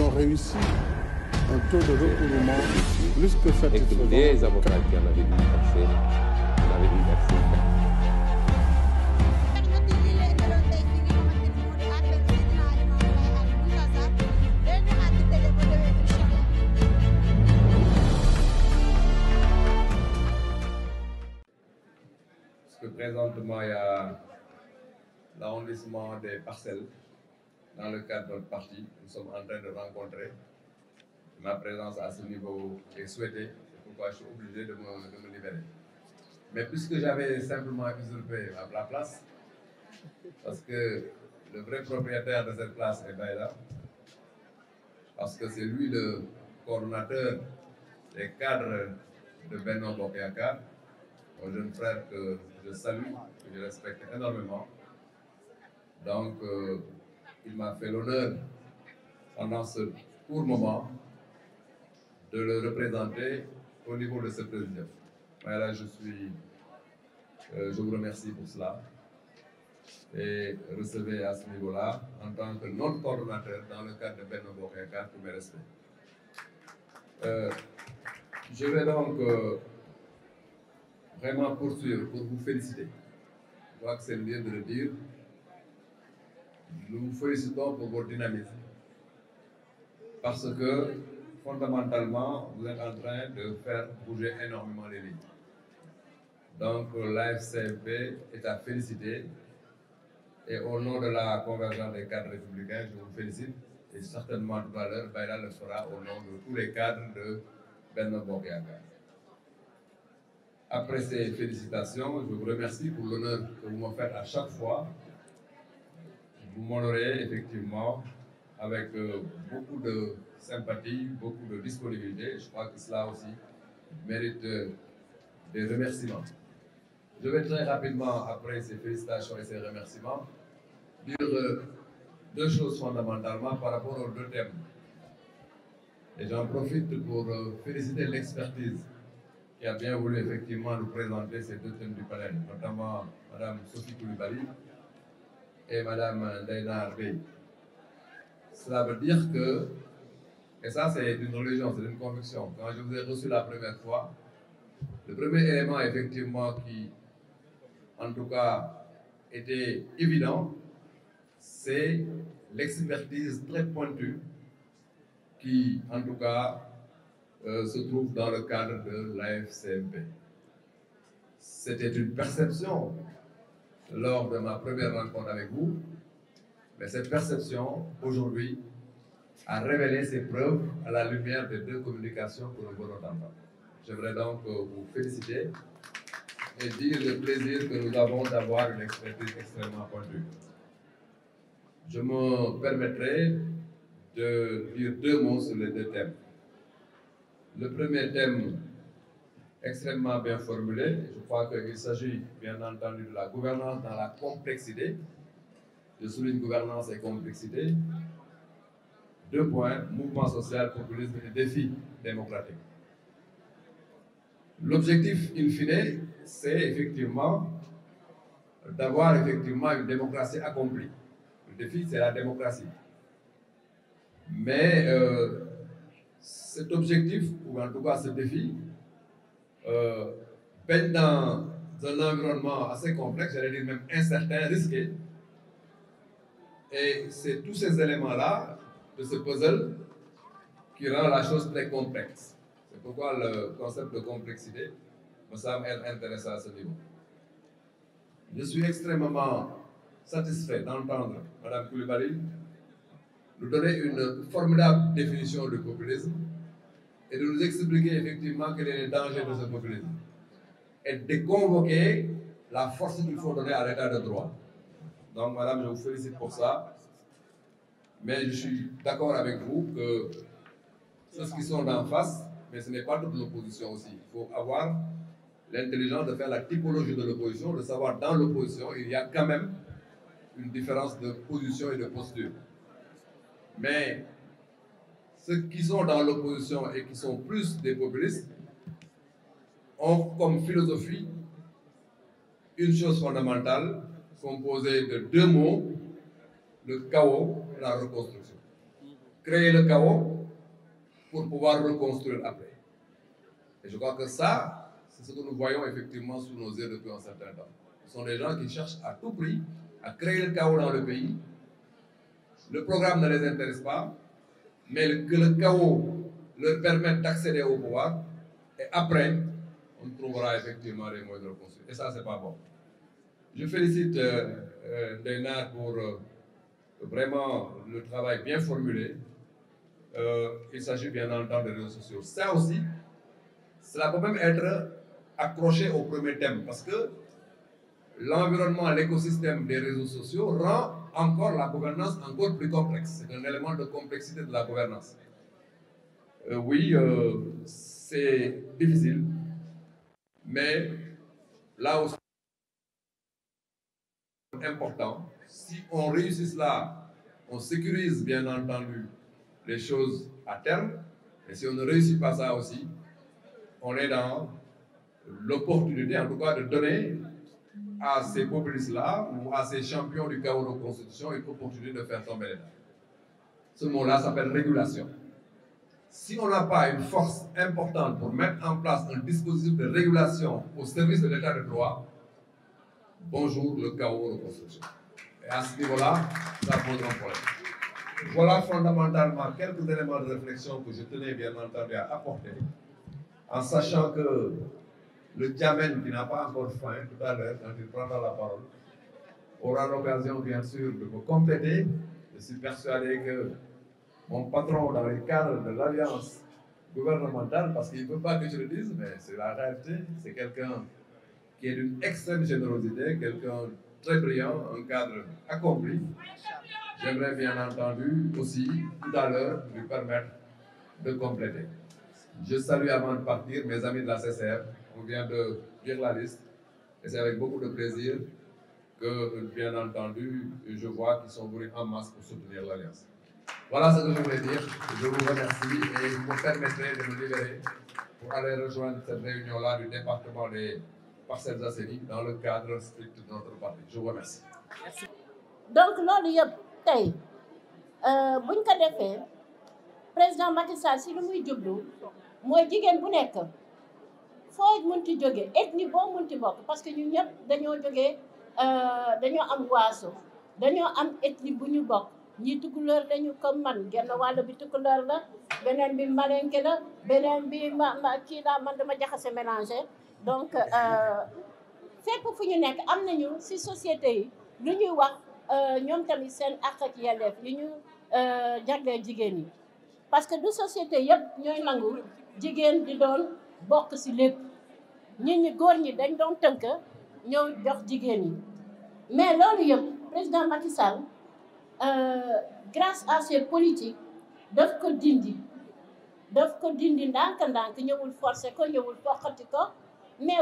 ont réussi un taux de recouvrement plus que satisfaisant. Et que les avocats qui en avaient dû verser, Parce que présentement, il y a l'arrondissement des parcelles dans le cadre de notre parti. Nous sommes en train de rencontrer. Ma présence à ce niveau est souhaitée, c'est pourquoi je suis obligé de me libérer. Mais puisque j'avais simplement usurpé la place, parce que le vrai propriétaire de cette place est Baïla, parce que c'est lui le coordonnateur des cadres de Benno Bokk Yakaar, mon jeune frère que je salue, que je respecte énormément. Donc, il m'a fait l'honneur, pendant ce court moment, de le représenter au niveau de ce président. Voilà, je vous remercie pour cela. Et recevez à ce niveau-là, en tant que notre coordonnateur dans le cadre de Benno Bokk Yakaar, tous mes respects. Je vais donc vraiment poursuivre pour vous féliciter. Je crois que c'est le lieu de le dire. Nous vous félicitons pour votre dynamisme. Parce que, fondamentalement, vous êtes en train de faire bouger énormément les lignes. Donc, l'AFCMP est à féliciter. Et au nom de la convergence des cadres républicains, je vous félicite. Et certainement tout à l'heure, Baïla le fera au nom de tous les cadres de Benno Bokk Yakaar. Après ces félicitations, je vous remercie pour l'honneur que vous me faites à chaque fois. Vous m'honorez effectivement avec beaucoup de sympathie, beaucoup de disponibilité. Je crois que cela aussi mérite des remerciements. Je vais très rapidement, après ces félicitations et ces remerciements, dire deux choses fondamentalement par rapport aux deux thèmes. Et j'en profite pour féliciter l'expertise qui a bien voulu effectivement nous présenter ces deux thèmes du panel, notamment Mme Sophie Coulibaly et Mme Ndeyna Bey. Cela veut dire que, et ça c'est une religion, c'est une conviction, quand je vous ai reçu la première fois, le premier élément effectivement qui, en tout cas, était évident, c'est l'expertise très pointue qui, en tout cas, se trouve dans le cadre de l'AFCMP. C'était une perception lors de ma première rencontre avec vous, mais cette perception, aujourd'hui, a révélé ses preuves à la lumière des deux communications que nous venons d'entendre. J'aimerais donc vous féliciter et dire le plaisir que nous avons d'avoir une expertise extrêmement pointue. Je me permettrai de dire deux mots sur les deux thèmes. Le premier thème, extrêmement bien formulé, je crois qu'il s'agit bien entendu de la gouvernance dans la complexité. Je souligne gouvernance et complexité. Deux points, mouvement social, populisme et défis démocratiques. L'objectif, in fine, c'est effectivement d'avoir effectivement une démocratie accomplie. Le défi, c'est la démocratie. Mais cet objectif, ou en tout cas ce défi, baigne dans un environnement assez complexe, j'allais dire même incertain, risqué. Et c'est tous ces éléments-là de ce puzzle qui rend la chose très complexe. C'est pourquoi le concept de complexité me semble être intéressant à ce niveau. Je suis extrêmement satisfait d'entendre Mme Coulibaly nous donner une formidable définition du populisme et de nous expliquer effectivement quel est le danger de ce populisme et de convoquer la force qu'il faut donner à l'état de droit. Donc, madame, je vous félicite pour ça. Mais je suis d'accord avec vous que ceux qui sont d'en face, mais ce n'est pas toute l'opposition aussi. Il faut avoir l'intelligence de faire la typologie de l'opposition, de savoir dans l'opposition, il y a quand même une différence de position et de posture. Mais ceux qui sont dans l'opposition et qui sont plus des populistes ont comme philosophie une chose fondamentale, composée de deux mots, le chaos et la reconstruction. créer le chaos pour pouvoir reconstruire après. Et je crois que ça, c'est ce que nous voyons effectivement sous nos yeux depuis un certain temps. Ce sont des gens qui cherchent à tout prix à créer le chaos dans le pays. Le programme ne les intéresse pas, mais que le chaos leur permette d'accéder au pouvoir. Et après, on trouvera effectivement les moyens de reconstruire. Et ça, c'est pas bon. Je félicite Ndenar pour vraiment le travail bien formulé. Il s'agit bien entendu des réseaux sociaux. Ça aussi, cela peut même être accroché au premier thème parce que l'environnement, l'écosystème des réseaux sociaux rend encore la gouvernance encore plus complexe. C'est un élément de complexité de la gouvernance. Oui, c'est difficile, mais là aussi, c'est important. Si on réussit cela, on sécurise bien entendu les choses à terme. Et si on ne réussit pas ça aussi, on est dans l'opportunité, en tout cas, de donner à ces populistes-là ou à ces champions du chaos de constitution une opportunité de faire tomber l'État. Ce mot-là s'appelle régulation. Si on n'a pas une force importante pour mettre en place un dispositif de régulation au service de l'État de droit, bonjour le chaos de constitution. Et à ce niveau-là, ça pose un problème. Voilà fondamentalement quelques éléments de réflexion que je tenais bien entendu à apporter, en sachant que le diamène qui n'a pas encore faim tout à l'heure, quand il prendra la parole, aura l'occasion bien sûr de me compléter. Je suis persuadé que mon patron dans le cadre de l'alliance gouvernementale, parce qu'il ne veut pas que je le dise, mais c'est la réalité, c'est quelqu'un qui est d'une extrême générosité, quelqu'un de très brillant, un cadre accompli. J'aimerais bien entendu aussi, tout à l'heure, lui permettre de compléter. Je salue avant de partir mes amis de la CCR. On vient de lire la liste et c'est avec beaucoup de plaisir que, bien entendu, je vois qu'ils sont venus en masse pour soutenir l'Alliance. Voilà ce que je voulais dire. Je vous remercie et vous me permettrez de me libérer pour aller rejoindre cette réunion-là du département des Parcelles Assainies dans le cadre strict de notre parti. Je vous remercie. Merci. Donc, loolu yëpp tey buñ ko defee président Macky Sall si lu muy jublu mooy jigéen bu nekk foo munti jóge ethnie boo munti bokk parce que ñun ñëpp dañoo jógee dañoo am waaso dañoo am ethnie bu ñu bokk ñii tukulóor lañu comme man genn wàll bi tukulóor la beneen bi malenke la beneen bi kii laa man dama jaxase mélangé donc fépp fu ñu nekk am nañu si société yi lu ñuy wax ñoom tamit seen àq ak yelleef yi ñu jagleel jigéen yi parce que du société yëpp ñooy nangu jigéen di doon bokk si lépp ñi góor ñi dañ doon tënk ñëw jox jigéen yi mais loolu yëpp président Macky Sall grâce à ses politiques daf ko dindi ndànk-ndànk ñëwul forcé ko ñëwul foqati ko mais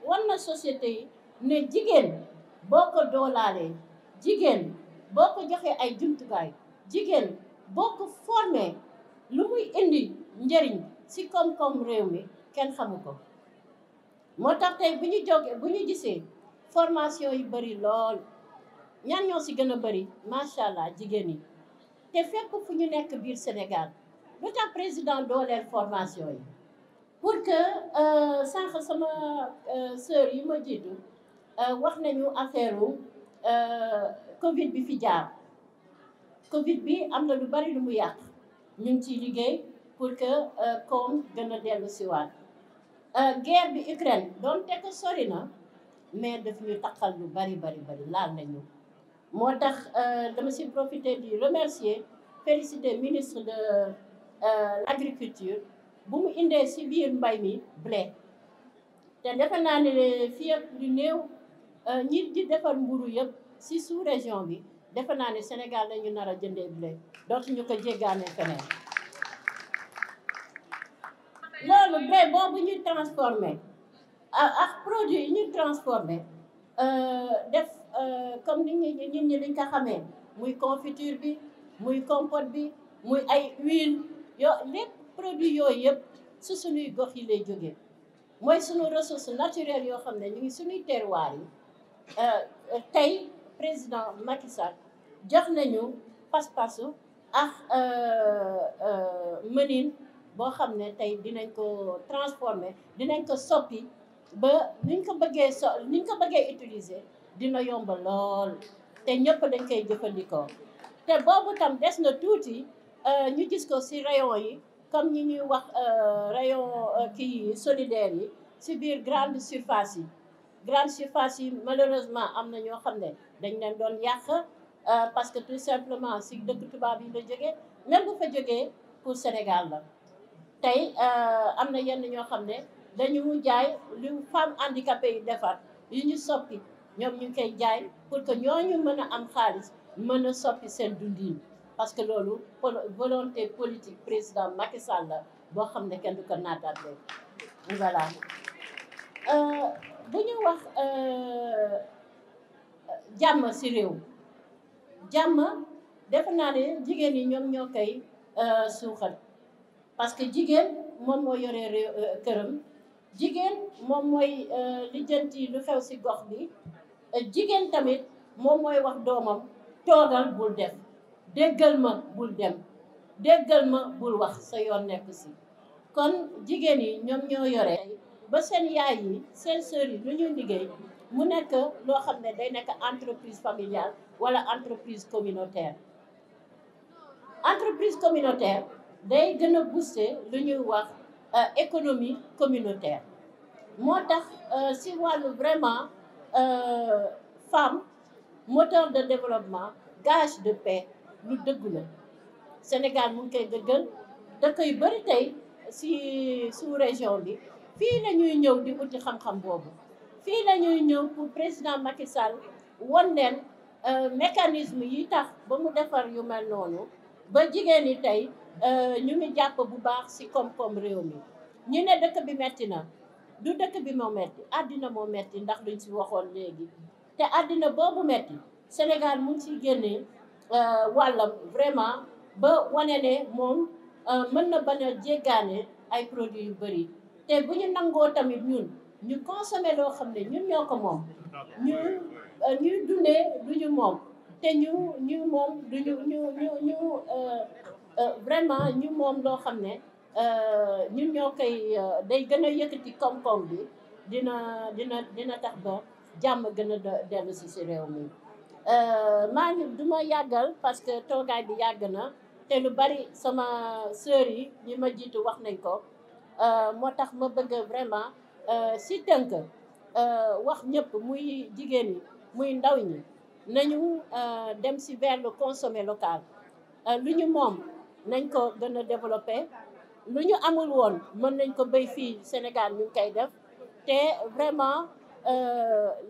wan na société yi ne jigéen boo ko doolaalee jigéen boo ko joxee ay jumtukaay jigéen boo ko formé lu muy indi njëriñ si koom-koom réew mi kenn xamu ko moo tax tey bu ñu gisee formation yu bëri lool ñan ñoo si gën a bëri macha allah jigéen yi te fépp fu ñu nekk biir Sénégal lu tax président dooleel formation yi pour que sànq sama sœur yi ma jiitu wax nañu affaire Covid bi fi jaar Covid bi am na lu bari lu mu yàq ñu ngi ciy liggéey pour que koom gën a dellu siwaat guerre bi Ukraine doon te ko sori na mais daf ñu taqal lu bari laal nañu moo tax dama si profiter di remercier féliciter ministre de l'agriculture bu mu indee si biir mbay mi blé te defe naa ne fii ak lu néew ñi di defar mburu yëpp si sous région bi defe naa ne Sénégal lañu nar a jëndee blé dootuñu ko jéggaane feneen loolu blé boobu ñuy transformé ak produit yi ñuy transformé def comme nit ñi liñ ko xamee muy confiture bi muy compote bi muy ay huile lépp produit yooyu yëpp su suñuy gox yi lay jógee mooy suñu ressource naturelle yoo xam ne ñu ngi suñuy terroir yi tey président Macky Sall jox nañu pas-pasu ak mënin boo xam ne tey dinañ ko transformer dinañ ko soppi ba niñ ko bëggee utiliser dina yomb lool te ñëpp dañ koy jëfandikoo te boobu tam des na tuuti ñu gis ko ci rayon yi comme ñi ñuy wax rayon kii solidaire yi ci biir grande surface yi malheureusement am na ñoo xam ne dañ leen doon yàq parce que tout simplement ci dëkk tubaab yi la jógee même bu fa jógee pour Sénégal la tey am na yenn ñoo xam ne dañu jaay lu femme handicapée yi defar yu ñu soppi ñoom ñu ngi koy jaay pour que ñooñu mën a am xaalis mën a soppi seen dundin parce que loolu volonté politique président Macky Sall la boo xam ne kenn du ko naataatee voilà bu ñu wax jàmm ci réew jàmm defe naa ne jigéen yi ñoom ñoo koy suuxal parce que jigéen moom moo yore réew këram jigéen moom mooy lijjanti lu xew ci gox bi jigéen tamit moom mooy wax doomam toogal bul def déggal ma bul dem déggal ma bul wax sa yoon nekk ci kon jigéen yi ñoom ñoo yore ba seen yaay yi seen sœur yi lu ñuy liggéey mu nekk loo xam ne day nekk entreprise familiale wala entreprise communautaire day gën a booster lu ñuy wax économie communautaire moo tax ci wàllu vraiment femme moteur de développement gage de paix lu dëggu la Sénégal mu ngi koy dëggal dëkk yu bari tey ci sous-région bi fii la ñuy ñëw di uti xam-xam boobu fii la ñuy ñëw pour président Macky Sall won leen mécanisme yi tax ba mu defar yu mel noonu ba jigéen ñi tey ñu ngi jàpp bu baax ci koom-koom réew mi ñu ne dëkk bi metti na du dëkk bi moo metti àddina moo metti ndax luñ ci waxoon léegi te àddina boobu metti Sénégal mu ngi ciy génnee wàllam vraiment ba wane ne moom mën na bañ a jéggaane ay produits yu bëri te bu ñu nangoo tamit ñun ñu consommer loo xam ne ñun ñoo ko moom ñuy dundee duñu moom te ñu moom duñu vraiment ñu moom loo xam ne ñun ñoo koy day gën a yëkkati koom-koom bi dina tax ba jàmm gën a dellu ci réew mi maa ngi du ma yàggal parce que toogaay bi yàgg na te lu bari sama sœur yi ñi ma jiitu wax nañ ko moo tax ma bëgg vraiment ci tënk wax ñëpp muy jigéen ñi muy ndaw ñi nañu dem ci vers le consommer local lu ñu moom nañ ko gën a développer lu ñu amul woon mën nañ ko béy fii Sénégal ñu ngi koy def te vraiment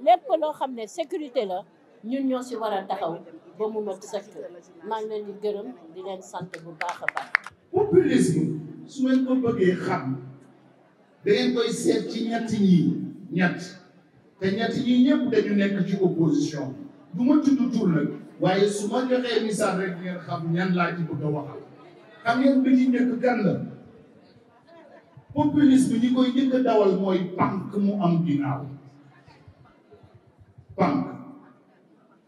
lépp loo xam ne sécurité la ñun ñoo ci war a taxaw ba mu mat sëkk maa ngi leen di gërëm di leen sant bu baax a baax. populisme su ngeen ko bëggee xam da ngeen koy seet ci ñett te ñett ñi ñëpp dañu nekk ci opposition du ma tudd tur nag waaye su ma joxee misaal rek ngeen xam ñan laa ci bëgg a waxal xam ngeen bi ci njëkk kan la populisme ñi koy njëkk a dawal mooy pànk mu am ginnaaw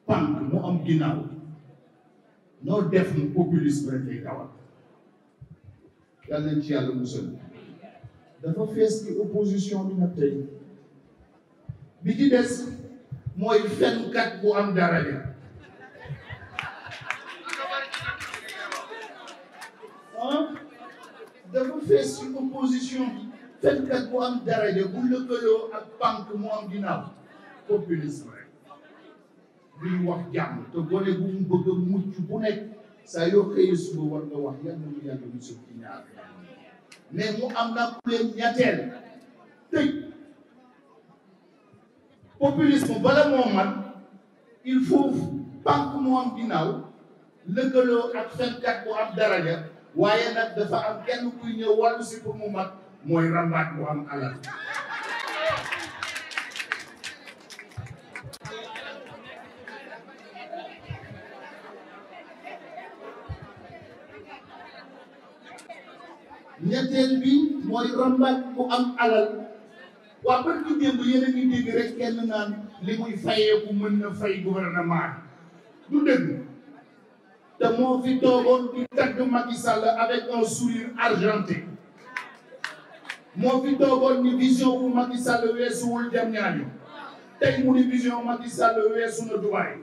pànk mu am ginnaaw noo def nu populisme rek lay dawal yàlla nañ ci yàlla musal dafa fees ci opposition bi nag tey bi ci des mooy fenkat bu am daraja dafa fees ci opposition bi fenkat bu am daraja bu lëkkaloo ak pànk mu am ginnaaw populisme rek duñ wax jàmm te gone bu mu bëgg a mucc bu nekk saa yoo xëyee suba war nga wax yàlla mu yàlla musul ci ñaar mais mu am na ku leen ñetteel tëj populisme bala moo mat il faut pànk mu am ginnaaw lëkkaloo ak fenkat bu am daraja waaye nag dafa am kenn kuy ñëw wàllu si pour mu mat mooy rambaat bu am alal ñetteel bi mooy rambaat bu am alal waa bët ki démb yéen a ngi dégg rek kenn naan li muy fayeeku mën na fay gouvernement du dëgg te moo fi toogoon di tagg Macky Sall avec un sourire argenté moo fi toogoon ni vision wu Macky Sall weesuwul Diamniadio tey mu ni vision Macky Sall weesu na Dubaï.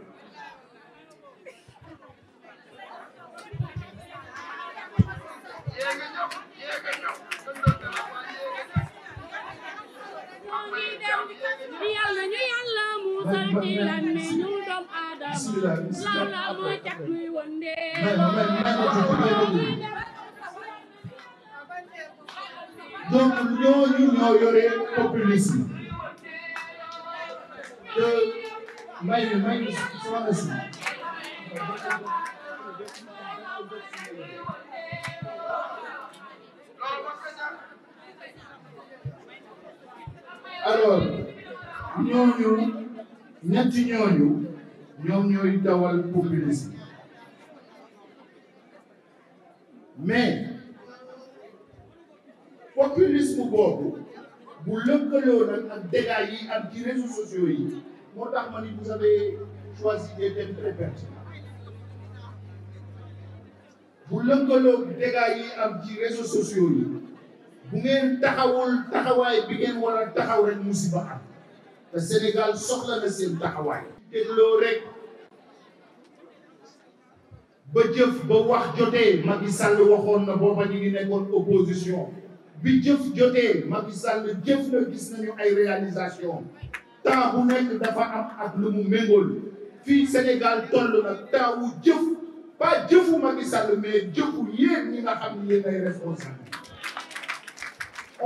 Donc ñooñu ñoo yore populisme te may soxna si alors ñetti ñooñu ñoom ñooy dawal populisme mais populisme boobu bu lëkkaloo nag ak dégâts yi am ci réseaux sociaux yi moo tax ma ni vous avez choisi des thèmes très pertinents bu lëkkaloo dégâts yi am ci réseaux sociaux yi bu ngeen taxawul taxawaay bi ngeen war a taxaw rek musiba am te Sénégal soxla na seen taxawaay. dégloo rek ba jëf ba wax jotee Macky Sall waxoon na booba ñu ngi nekkoon opposition bi jëf jotee Macky Sall jëf na gis nañu ay réalisation temps bu nekk dafa am ak lu mu méngool fii Sénégal toll na temps wu jëf pas jëfu Macky Sall mais jëfu yéen ñi nga xam ne yéen ay responsable.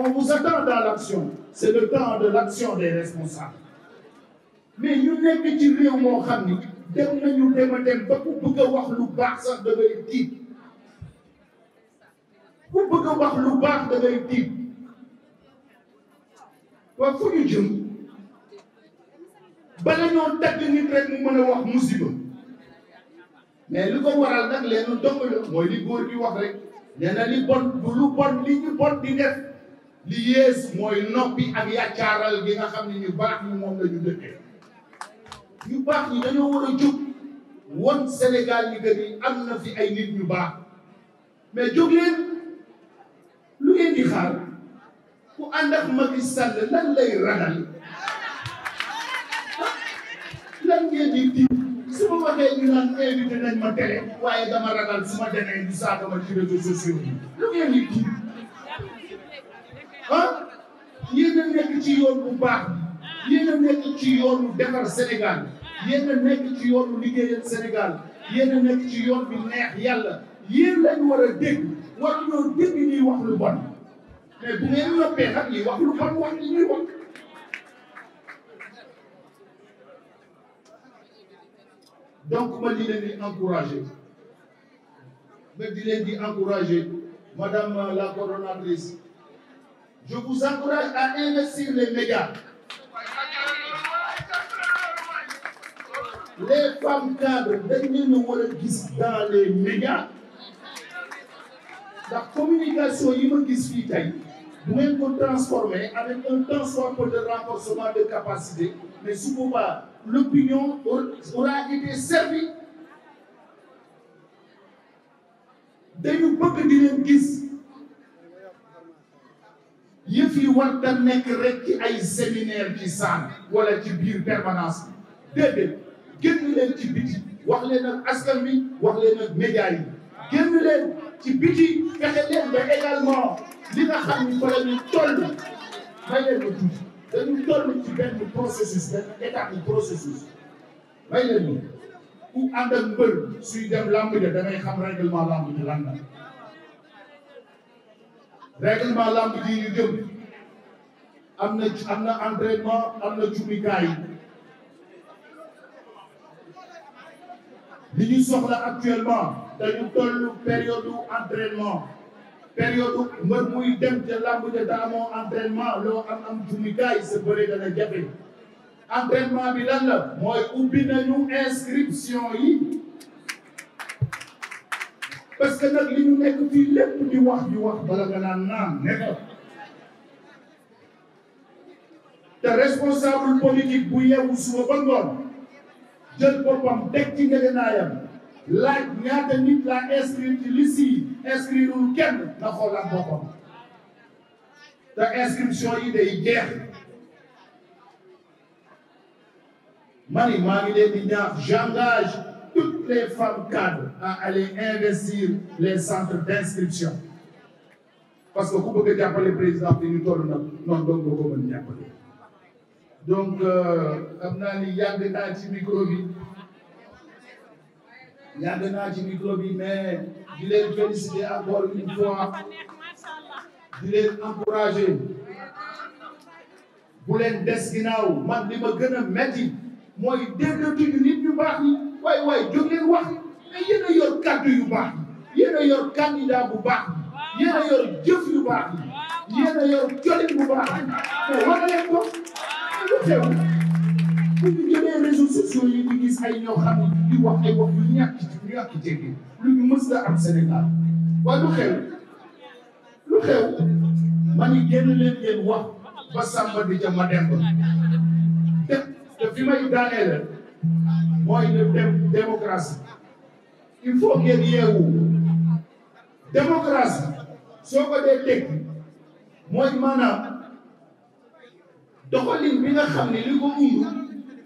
On vous attend dans l'action c'est le temps de l'action des responsables mais ñu nekk ci réew moo xam ni dem nañu dem ba ku bëgg a wax lu baax sax da ngay tiit ku bëgg a wax lu baax da ngay tiit waaw fu ñu jëm bala ñoo tagg nit rek mu mën a wax musiba mais li ko waral nag leen dong la mooy li góor gi wax rek nee na li bon du lu bon li ñu bon di def li yées mooy noppi ak yàccaaral gi nga xam ne ñu baax ñi moom la ñu dëkkee ñu baax ñi dañoo war a jóg won Sénégal ñi gën yi am na fi ay nit ñu baax mais jóg leen lu ngeen di xaar ku ànd ak Macky Sall lan lay ragal lan ngeen di tiit su ma waxee ñu naan invité nañ ma télé waaye dama ragal su ma demee ñu saaga ma ci réseaux sociaux yi lu ngeen di tiit ah yéen a nekk ci yoon bu baax yéen a nekk ci yoonu defar Sénégal yéen a nekk ci yoonu liggéeyal Sénégal yéen a nekk ci yoon bi neex yàlla yéen lañ war a dégg war ñoo dégg ñuy wax lu bon mais bu ngeen noppee nag ñuy wax lu bon wax li ñuy wax. donc ma di leen di encourager madame la coordonnatrice je vous encourage à investir les médias. Les femmes cadres dañ leen a war a gis dans les médias ndax communication yi ma gis fii tey bu ngeen ko transformer avec un tant soit peu de renforcement de capacité mais su boobaa l'opinion aura été servie dañu bëgg di leen gis yëf yi war ta nekk rek ci ay séminaire ci salle wala ci biir permanence bi déedéet génn leen ci biti wax leen ak askan bi wax leen ak média yi génn leen ci biti fexe leen ba également li nga xam ni fa la ñu toll may leen ko tuuti dañu toll ci benn processus benn état du processus may leen ko ku ànd ak mbër suy dem lamb ja da ngay xam règlement lamb ji lan la règlement lamb ji ñu jëm am na entraînement am na jumtukaay li ñu soxla actuellement dañu toll période entraînement période mbër muy dem ca lamb ja da amoo entraînement loo am jumtukaay sa bëre dana jafe entraînement bi lan la mooy ubbi nañu inscription yi parce que nag li ñu nekk fii lépp di wax bala nga naan nekk te responsable politique bu yeewu suba ba ngoon jël boppam teg ci ngegenaayam laaj ñaata nit la inscrire ci liste yi inscrireul kenn na xoolaat boppam te inscription yi day jeex mani maa ngi leen di ñaax j'engage toutes les femmes cadres à aller investir les centres d'inscription parce que ku bëgg a jàppale président bi ñu toll nag noonu doon nga ko mën jàppale donc xam naa ni yàgg naa ci micro bi mais di leen féliciter encore une fois di leen encourager bu leen des ginnaaw man li ma gën a metti mooy déggatuñu nit ñu baax ñi waay jóg leen wax mais yéen a yor kàddu yu baax yi yéen a yor candidat bu baax yi yéen a yor jëf yu baax yi yéen a yor colin bu baax yi mais war leen ko lu xew bu ñu jëlee réseaux sociaux yi di gis ay ñoo xam ne di wax ay wax yu ñàkk jéggi lu ñu mës a am Sénégal waaye lu xew ma ni génn leen ngeen wax ba Samba di ca ma dem te fi may daaneel mooy le démocratie il faut ngeen yeewu démocratie soo ko dee teg mooy maanaam doxalin bi nga xam ne li ko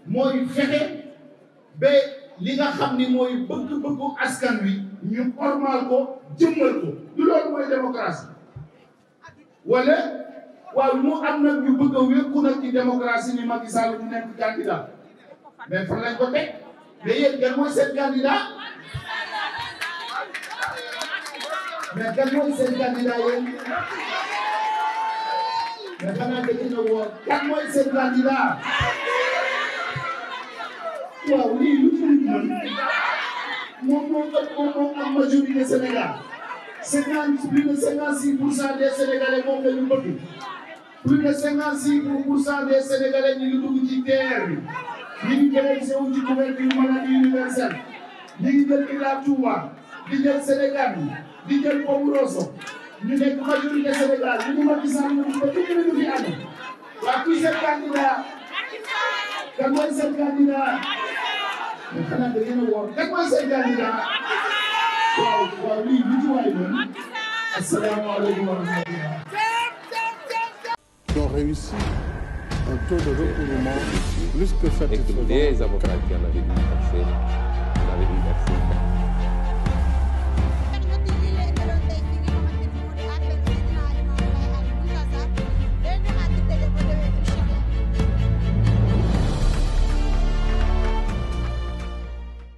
mooy fexe ba li nga xam ni mooy bëgg-bëggu askan wi ñu ormal ko jëmmal ko du loolu mooy démocratie wala waaw mu am nag ñu bëgg a wékku nag ci démocratie ni Macky Sall ñu nekk candidat mais fan lañ ko teg mais yéen kan mooy seen candidat mais kan mooy seen candidat yéen mais xanaa dëgg na woon kan mooy seen candidat waaw lii lu ci nit mën moom moo am majorité Sénégal plus de 56% des Sénégalais moom la ñu bëgg plus de 56% des Sénégalais ñu ngi dugg ci TER bi ñu ngi bénéficié wu ci couverture maladie universelle ñu ngi jël Ila Touba di jël Sénégal di jël Pomp Rosso ñu nekk majorité Sénégal ñu ngi Macky Sall ñu ko tukki ñu fi ànd waa kuy seen candidat kan mooy seen candidat mais xanaa da ngeen a woor kan mooy seen candidat waaw lii lu ci waay doon asalaamaaleykum wa rahmatulah. Qui ont réussi un taux de recouvrement plus que satisfaisant. Et que les avocats qui en avaient dû verser,